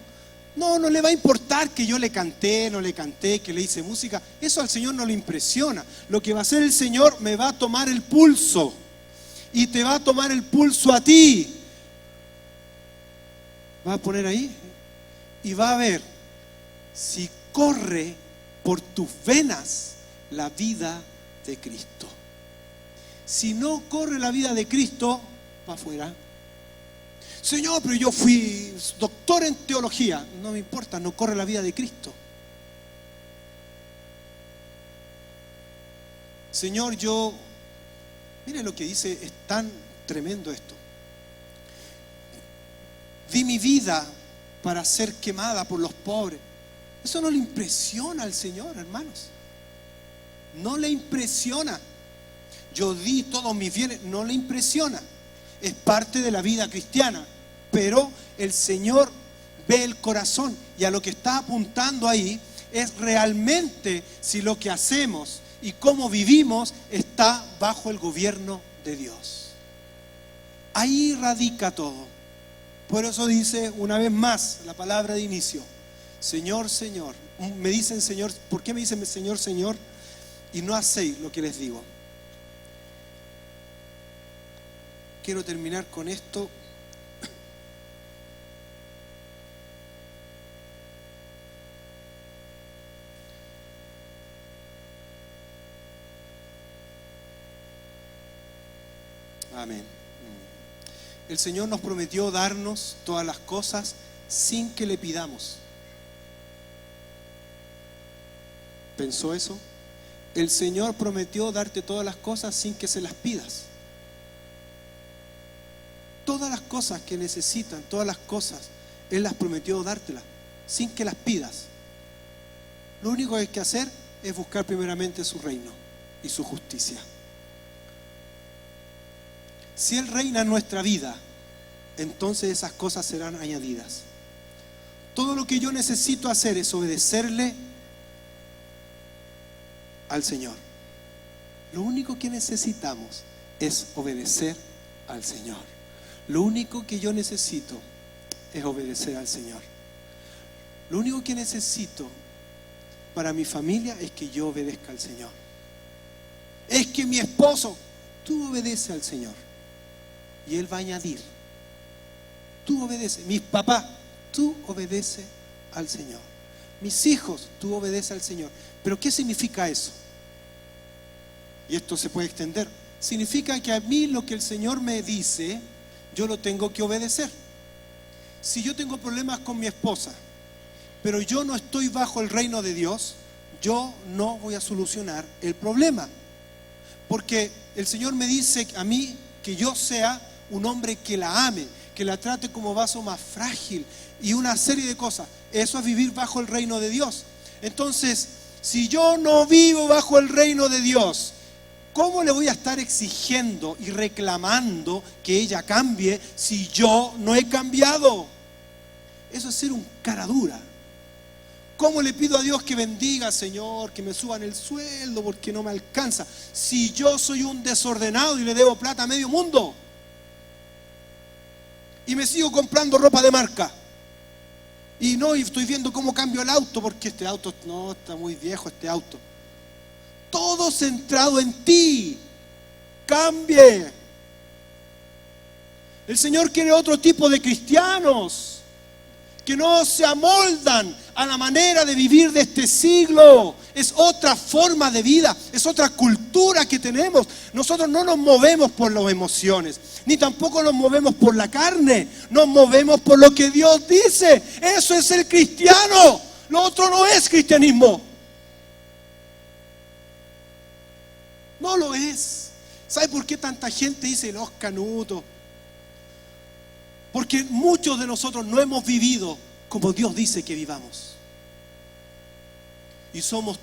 no le va a importar que yo le canté, no le canté, que le hice música. Eso al Señor no le impresiona. Lo que va a hacer el Señor, me va a tomar el pulso. Y te va a tomar el pulso a ti. Va a poner ahí y va a ver si corre por tus venas la vida de Cristo. Si no corre la vida de Cristo, va afuera. Señor, pero yo fui doctor en teología. No me importa, no corre la vida de Cristo. Señor, mire lo que dice, es tan tremendo esto. Di mi vida para ser quemada por los pobres. Eso no le impresiona al Señor, hermanos. No le impresiona. Yo di todos mis bienes, no le impresiona. Es parte de la vida cristiana, pero el Señor ve el corazón, y a lo que está apuntando ahí es realmente si lo que hacemos y cómo vivimos está bajo el gobierno de Dios. Ahí radica todo. Por eso dice una vez más la palabra de inicio, Señor, Señor. Me dicen Señor, ¿por qué me dicen Señor, Señor? Y no hacéis lo que les digo. Quiero terminar con esto. Amén. El Señor nos prometió darnos todas las cosas sin que le pidamos. ¿Pensó eso? El Señor prometió darte todas las cosas sin que se las pidas. Todas las cosas que necesitan, todas las cosas, Él las prometió dártelas sin que las pidas. Lo único que hay que hacer es buscar primeramente su reino y su justicia. Si Él reina en nuestra vida, entonces esas cosas serán añadidas. Todo lo que yo necesito hacer es obedecerle al Señor. Lo único que necesitamos es obedecer al Señor. Lo único que yo necesito es obedecer al Señor. Lo único que necesito para mi familia es que yo obedezca al Señor. Es que mi esposo, tú obedeces al Señor. Y Él va a añadir. Tú obedeces. Mis papás, tú obedeces al Señor. Mis hijos, tú obedeces al Señor. Pero ¿qué significa eso? Y esto se puede extender. Significa que a mí lo que el Señor me dice, yo lo tengo que obedecer. Si yo tengo problemas con mi esposa, pero yo no estoy bajo el reino de Dios, yo no voy a solucionar el problema. Porque el Señor me dice a mí que yo sea un hombre que la ame, que la trate como vaso más frágil y una serie de cosas. Eso es vivir bajo el reino de Dios. Entonces, si yo no vivo bajo el reino de Dios, ¿cómo le voy a estar exigiendo y reclamando que ella cambie si yo no he cambiado? Eso es ser un cara dura. ¿Cómo le pido a Dios que bendiga, Señor, que me suban el sueldo porque no me alcanza, si yo soy un desordenado y le debo plata a medio mundo? Y me sigo comprando ropa de marca. Y estoy viendo cómo cambio el auto, porque este auto, no, está muy viejo este auto. Todo centrado en ti. Cambie. El Señor quiere otro tipo de cristianos que no se amoldan a la manera de vivir de este siglo. Es otra forma de vida, es otra cultura que tenemos. Nosotros no nos movemos por las emociones, ni tampoco nos movemos por la carne, nos movemos por lo que Dios dice. Eso es el cristiano, lo otro no es cristianismo. No lo es. ¿Sabe por qué tanta gente dice los canutos? Porque muchos de nosotros no hemos vivido como Dios dice que vivamos. Y somos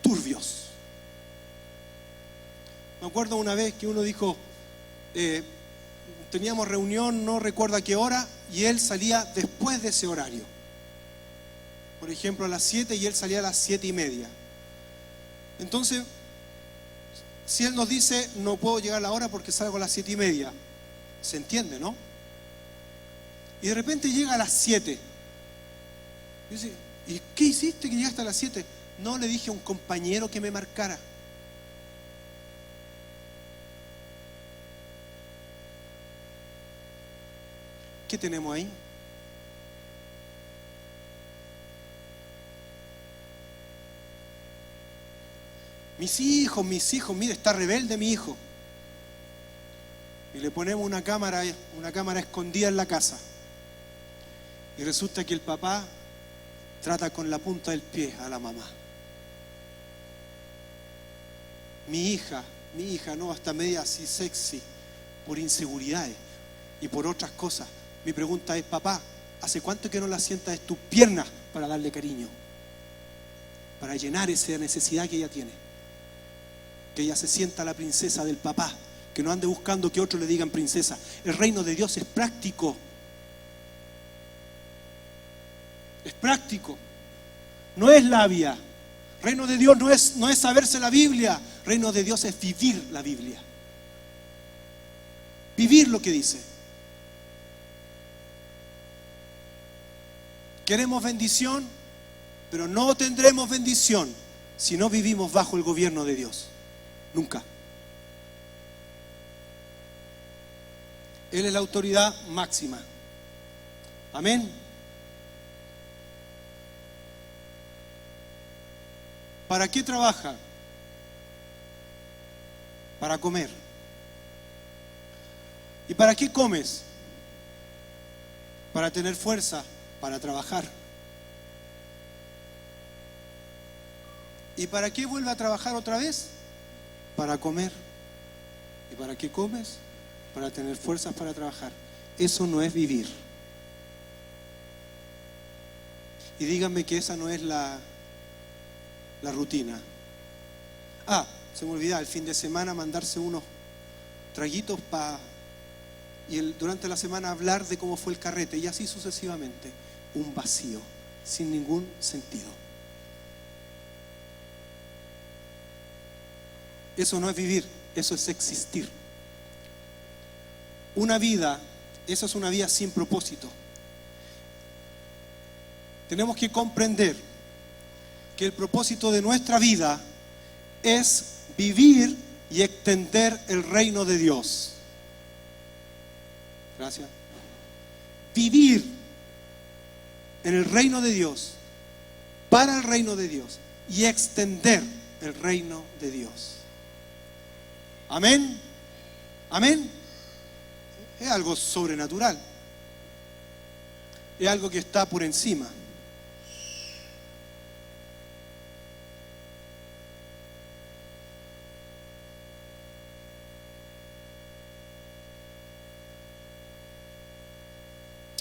turbios. Me acuerdo una vez que uno dijo, teníamos reunión, no recuerdo a qué hora, y él salía después de ese horario. Por ejemplo, a las 7 y él salía a las 7:30. Entonces, si él nos dice, no puedo llegar a la hora porque salgo a las 7:30, se entiende, ¿no? Y de repente llega a las 7. Y dice, ¿y qué hiciste que llegaste a las 7? No, le dije a un compañero que me marcara. ¿Qué tenemos ahí? Mis hijos, mire, está rebelde mi hijo. Y le ponemos una cámara escondida en la casa. Y resulta que el papá trata con la punta del pie a la mamá. Mi hija no, hasta media así sexy, por inseguridades y por otras cosas. Mi pregunta es, papá, ¿hace cuánto que no la sientas en tus piernas para darle cariño? Para llenar esa necesidad que ella tiene. Que ella se sienta la princesa del papá, que no ande buscando que otros le digan princesa. El reino de Dios es práctico. Es práctico. No es labia. Reino de Dios no es saberse la Biblia. Reino de Dios es vivir la Biblia. Vivir lo que dice. Queremos bendición, pero no tendremos bendición si no vivimos bajo el gobierno de Dios. Nunca. Él es la autoridad máxima. Amén. ¿Para qué trabaja? Para comer. ¿Y para qué comes? Para tener fuerza, para trabajar. ¿Y para qué vuelve a trabajar otra vez? Para comer. ¿Y para qué comes? Para tener fuerzas para trabajar. Eso no es vivir. Y díganme que esa no es la rutina. Se me olvidaba, el fin de semana mandarse unos traguitos y durante la semana hablar de cómo fue el carrete y así sucesivamente. Un vacío, sin ningún sentido. Eso no es vivir, eso es existir. Eso es una vida sin propósito. tenemos que comprender que el propósito de nuestra vida es vivir y extender el reino de Dios. Gracias. Vivir en el reino de Dios, para el reino de Dios y extender el reino de Dios. Amén. Amén. Es algo sobrenatural. Es algo que está por encima.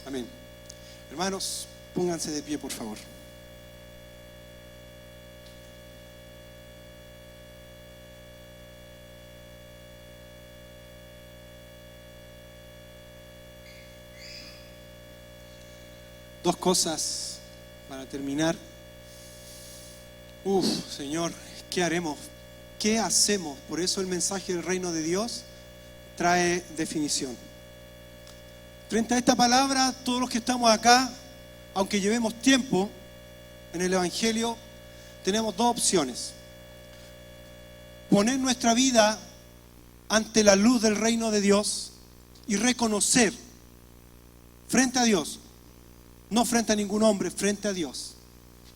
Amén. Hermanos, pónganse de pie, por favor. Dos cosas para terminar. Señor, ¿qué haremos? ¿Qué hacemos? Por eso el mensaje del reino de Dios trae definición. Frente a esta palabra, todos los que estamos acá, aunque llevemos tiempo en el Evangelio, tenemos dos opciones. Poner nuestra vida ante la luz del reino de Dios y reconocer frente a Dios, no frente a ningún hombre, frente a Dios,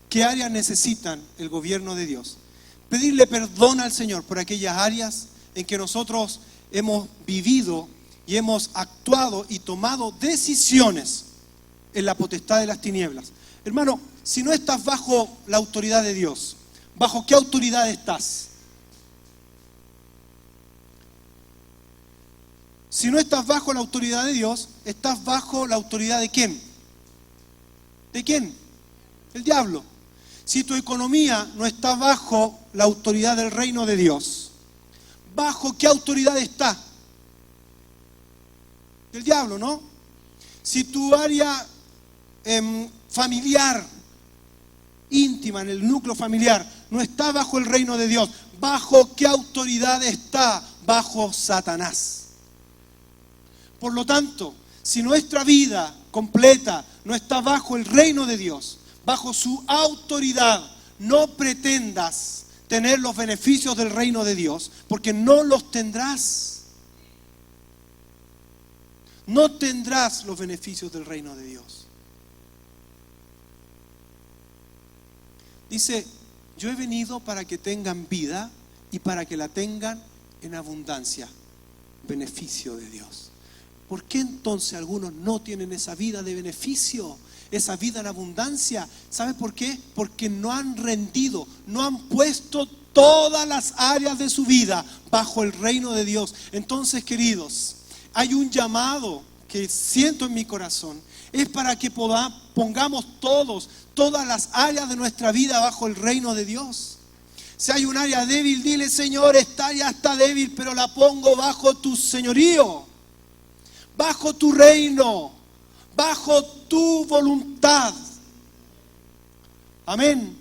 qué áreas necesitan el gobierno de Dios. Pedirle perdón al Señor por aquellas áreas en que nosotros hemos vivido y hemos actuado y tomado decisiones en la potestad de las tinieblas. Hermano, si no estás bajo la autoridad de Dios, ¿bajo qué autoridad estás? Si no estás bajo la autoridad de Dios, ¿estás bajo la autoridad de quién? ¿De quién? El diablo. Si tu economía no está bajo la autoridad del reino de Dios, ¿bajo qué autoridad está? Del diablo, ¿no? Si tu área familiar, íntima, en el núcleo familiar, no está bajo el reino de Dios, ¿bajo qué autoridad está? Bajo Satanás. Por lo tanto, si nuestra vida completa no está bajo el reino de Dios, bajo su autoridad, no pretendas tener los beneficios del reino de Dios, porque no los tendrás. No tendrás los beneficios del reino de Dios. Dice, yo he venido para que tengan vida y para que la tengan en abundancia. Beneficio de Dios. ¿Por qué entonces algunos no tienen esa vida de beneficio? Esa vida en abundancia. ¿Sabe por qué? Porque no han rendido, no han puesto todas las áreas de su vida bajo el reino de Dios. Entonces, queridos, hay un llamado que siento en mi corazón. Es para que pongamos todas las áreas de nuestra vida bajo el reino de Dios. Si hay un área débil, dile, Señor, esta área está débil, pero la pongo bajo tu señorío, bajo tu reino, bajo tu voluntad. Amén.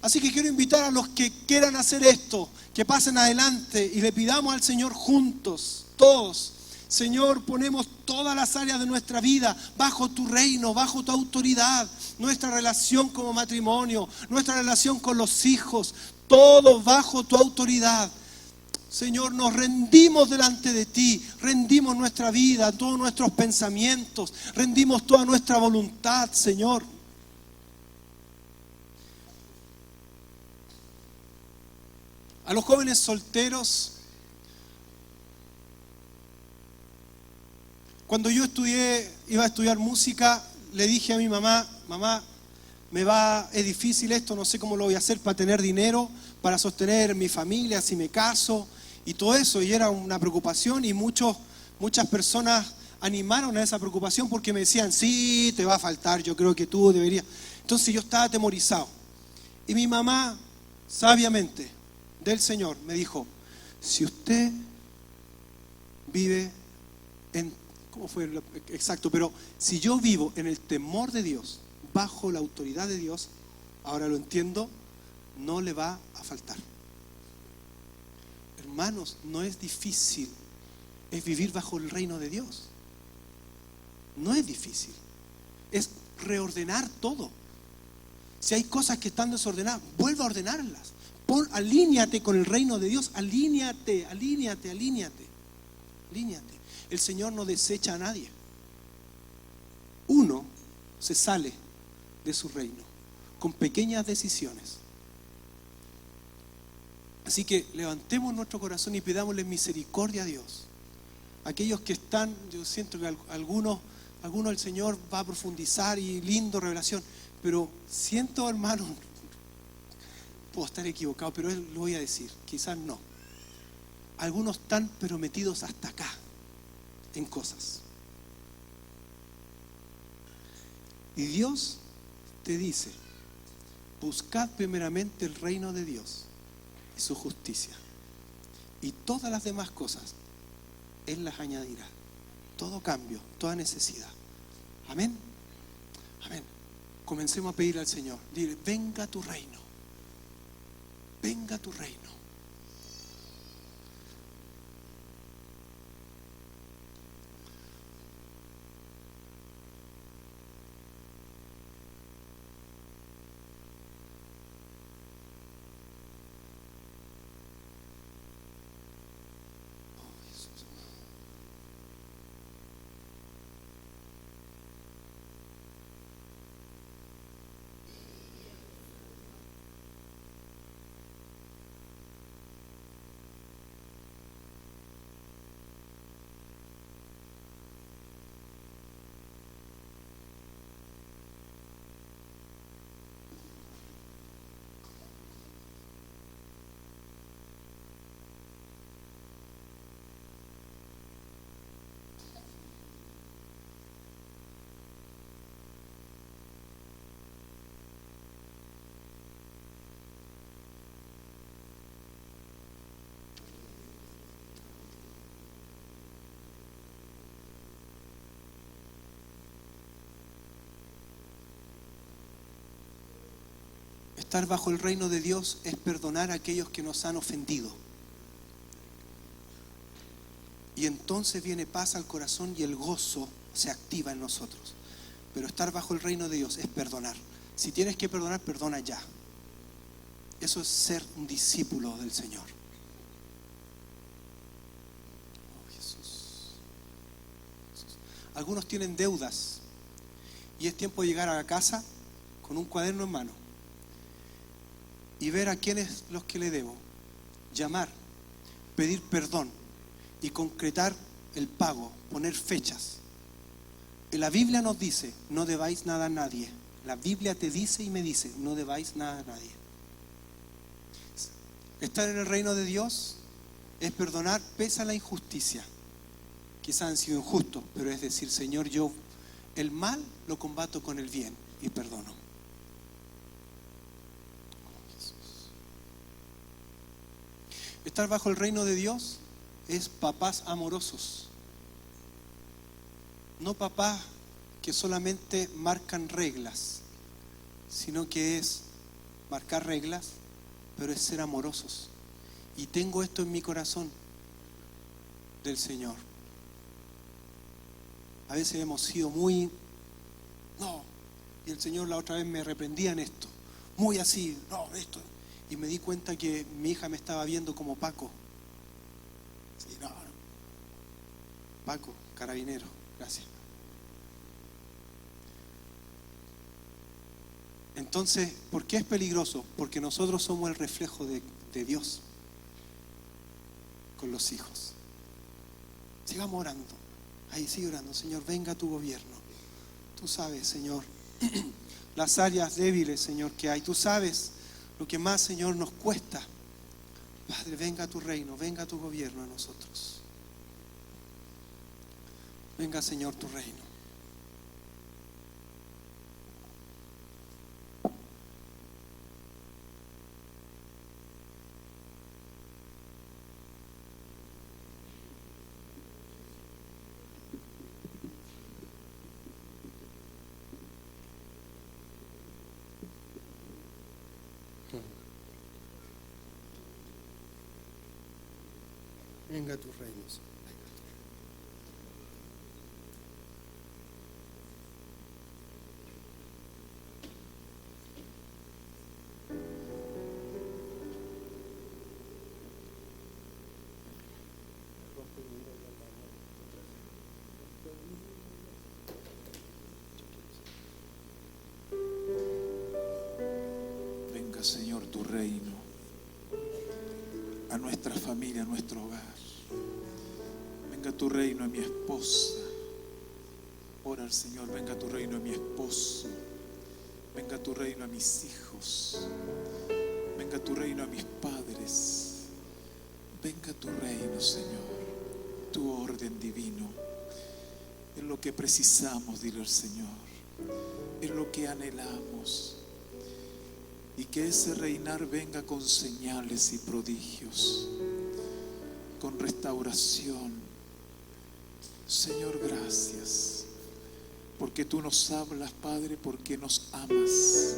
Así que quiero invitar a los que quieran hacer esto, que pasen adelante y le pidamos al Señor juntos, todos. Señor, ponemos todas las áreas de nuestra vida bajo tu reino, bajo tu autoridad, nuestra relación como matrimonio, nuestra relación con los hijos, todo bajo tu autoridad. Señor, nos rendimos delante de ti, rendimos nuestra vida, todos nuestros pensamientos, rendimos toda nuestra voluntad, Señor. A los jóvenes solteros, cuando yo iba a estudiar música, le dije a mi mamá, es difícil esto, no sé cómo lo voy a hacer para tener dinero, para sostener mi familia, si me caso y todo eso. Y era una preocupación y muchas personas animaron a esa preocupación porque me decían, sí, te va a faltar, yo creo que tú deberías. Entonces yo estaba atemorizado. Y mi mamá, sabiamente, del Señor, me dijo, si usted vive en... ¿Cómo fue exacto? Pero si yo vivo en el temor de Dios, bajo la autoridad de Dios, ahora lo entiendo, no le va a faltar. Hermanos, no es difícil, es vivir bajo el reino de Dios. No es difícil, es reordenar todo. Si hay cosas que están desordenadas, vuelve a ordenarlas. Alíñate con el reino de Dios, alíñate. El Señor no desecha a nadie. Uno se sale de su reino con pequeñas decisiones. Así que levantemos nuestro corazón y pidámosle misericordia a Dios. Aquellos que están, yo siento que algunos el Señor va a profundizar y lindo revelación, pero siento, hermano, puedo estar equivocado, pero lo voy a decir, quizás no. Algunos están pero metidos hasta acá en cosas. Y Dios te dice, buscad primeramente el reino de Dios y su justicia, y todas las demás cosas Él las añadirá. Todo cambio, toda necesidad. Amén. Amén. Comencemos a pedir al Señor. Dile, venga tu reino. Venga tu reino. Estar bajo el reino de Dios es perdonar a aquellos que nos han ofendido. Y entonces viene paz al corazón y el gozo se activa en nosotros. Pero estar bajo el reino de Dios es perdonar. Si tienes que perdonar, perdona ya. Eso es ser un discípulo del Señor. Oh, Jesús. Algunos tienen deudas y es tiempo de llegar a la casa con un cuaderno en mano y ver a quiénes los que le debo, llamar, pedir perdón y concretar el pago, poner fechas. La Biblia nos dice, no debáis nada a nadie. La Biblia te dice y me dice, no debáis nada a nadie. Estar en el reino de Dios es perdonar pese a la injusticia. Quizás han sido injustos, pero es decir, Señor, yo el mal lo combato con el bien y perdono. Estar bajo el reino de Dios es papás amorosos. No papás que solamente marcan reglas, sino que es marcar reglas, pero es ser amorosos. Y tengo esto en mi corazón del Señor. A veces hemos sido muy, no, y el Señor la otra vez me reprendía en esto, muy así, no, esto. Y me di cuenta que mi hija me estaba viendo como Paco. Sí, no. Paco, carabinero, gracias. Entonces, ¿por qué es peligroso? Porque nosotros somos el reflejo de Dios con los hijos. Sigamos orando. Ahí sigue orando. Señor, venga tu gobierno. Tú sabes, Señor, las áreas débiles, Señor, que hay. Tú sabes lo que más, Señor, nos cuesta. Padre, venga tu reino, venga tu gobierno a nosotros. Venga, Señor, tu reino. Venga tu reino, Señor. tu reino a nuestra familia, a nuestro hogar. Venga tu reino a mi esposa. Ora al Señor, venga tu reino a mi esposo. Venga tu reino a mis hijos. Venga tu reino a mis padres. Venga tu reino, Señor. Tu orden divino. Es lo que precisamos, dile al Señor. Es lo que anhelamos. Y que ese reinar venga con señales y prodigios, con restauración. Señor, gracias, porque tú nos hablas, Padre, porque nos amas.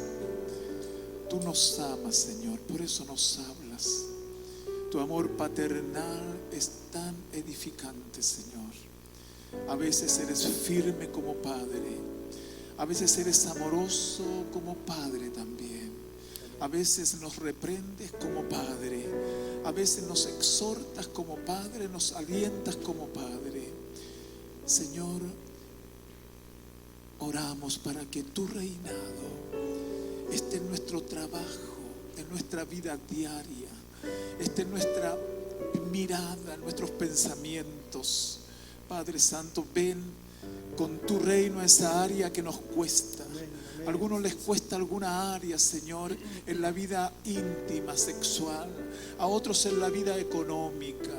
Tú nos amas, Señor, por eso nos hablas. Tu amor paternal es tan edificante, Señor. A veces eres firme como Padre, a veces eres amoroso como Padre también. A veces nos reprendes como Padre, a veces nos exhortas como Padre, nos alientas como Padre. Señor, oramos para que tu reinado esté en nuestro trabajo, en nuestra vida diaria, esté en nuestra mirada, en nuestros pensamientos. Padre Santo, ven con tu reino a esa área que nos cuesta. A algunos les cuesta alguna área, Señor, en la vida íntima, sexual. A otros en la vida económica.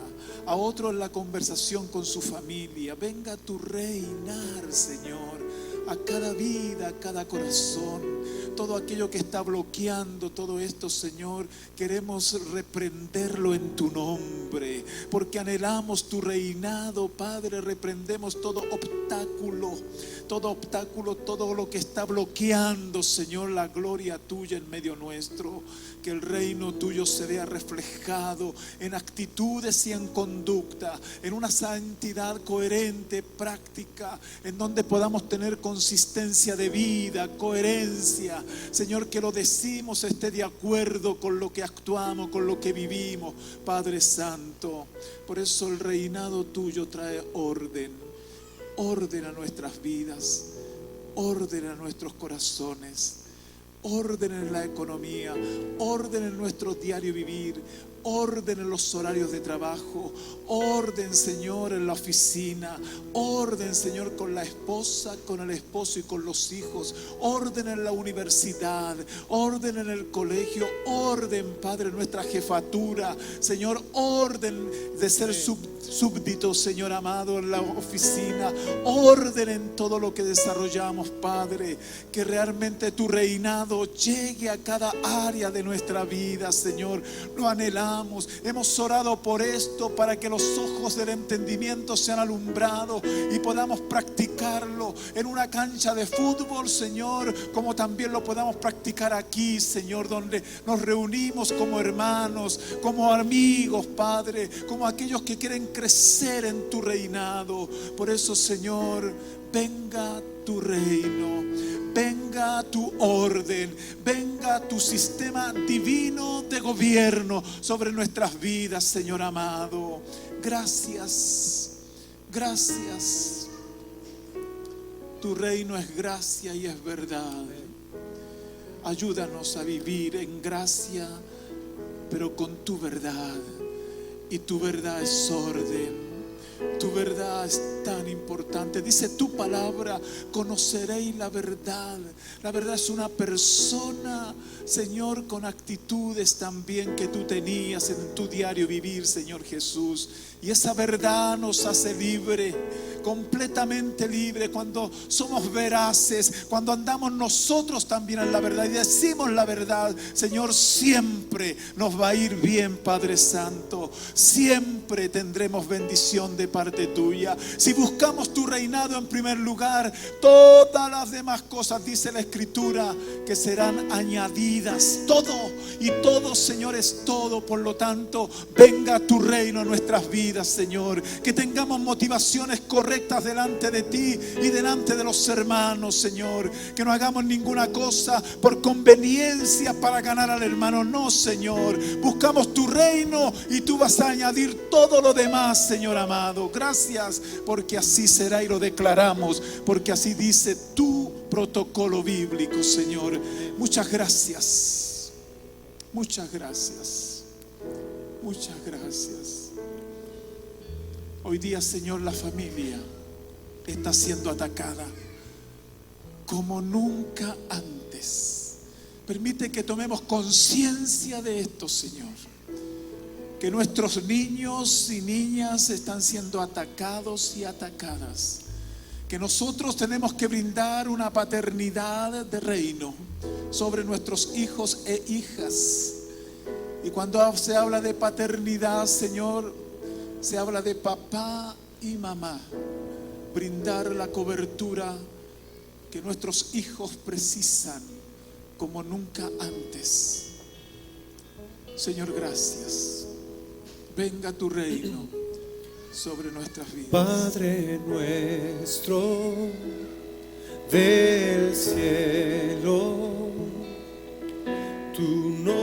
A otros en la conversación con su familia. Venga tu reinar, Señor, a cada vida, a cada corazón. Todo aquello que está bloqueando todo esto, Señor, queremos reprenderlo en tu nombre, porque anhelamos tu reinado, Padre. Reprendemos todo obstáculo, todo lo que está bloqueando, Señor, la gloria tuya en medio nuestro. Que el reino tuyo se vea reflejado en actitudes y en conducta, en una santidad coherente, práctica, en donde podamos tener consistencia de vida, coherencia. Señor, que lo decimos esté de acuerdo con lo que actuamos, con lo que vivimos, Padre Santo. Por eso el reinado tuyo trae orden a nuestras vidas, orden a nuestros corazones, orden en la economía, orden en nuestro diario vivir, orden en los horarios de trabajo, orden, Señor, en la oficina, orden, Señor, con la esposa, con el esposo y con los hijos, orden en la universidad, orden en el colegio, orden, Padre, en nuestra jefatura, Señor, orden de ser súbditos, Señor amado, en la oficina, orden en todo lo que desarrollamos, Padre. Que realmente tu reinado llegue a cada área de nuestra vida, Señor. Lo anhelamos, hemos orado por esto, para que los ojos del entendimiento sean alumbrados y podamos practicarlo en una cancha de fútbol, Señor, como también lo podamos practicar aquí, Señor, donde nos reunimos como hermanos, como amigos, Padre, como aquellos que quieren crecer en tu reinado. Por eso, Señor, venga tu reino, venga tu orden, venga tu sistema divino de gobierno sobre nuestras vidas, Señor amado. Gracias, gracias. Tu reino es gracia y es verdad. Ayúdanos a vivir en gracia, pero con tu verdad. Y tu verdad es orden. Tu verdad es tan importante. Dice tu palabra: conoceréis la verdad. La verdad es una persona, Señor, con actitudes también que tú tenías en tu diario vivir, Señor Jesús. Y esa verdad nos hace libre, completamente libre, cuando somos veraces, cuando andamos nosotros también en la verdad y decimos la verdad. Señor, siempre nos va a ir bien, Padre Santo. Siempre tendremos bendición de parte tuya. Si buscamos tu reinado en primer lugar, todas las demás cosas, dice la Escritura, que serán añadidas. Todo y todo, Señor, es todo. Por lo tanto, venga tu reino en nuestras vidas, Señor. Que tengamos motivaciones correctas delante de ti y delante de los hermanos, Señor. Que no hagamos ninguna cosa por conveniencia para ganar al hermano. No, Señor. Buscamos tu reino y tú vas a añadir todo lo demás, Señor amado. Gracias, porque así será y lo declaramos, porque así dice tu protocolo bíblico, Señor. Muchas gracias. Muchas gracias. Muchas gracias. Hoy día, Señor, la familia está siendo atacada como nunca antes. Permite que tomemos conciencia de esto, Señor. Que nuestros niños y niñas están siendo atacados y atacadas. Que nosotros tenemos que brindar una paternidad de reino sobre nuestros hijos e hijas. Y cuando se habla de paternidad, Señor, se habla de papá y mamá. Brindar la cobertura que nuestros hijos precisan como nunca antes. Señor, gracias. Venga tu reino sobre nuestras vidas. Padre nuestro del cielo, tu nombre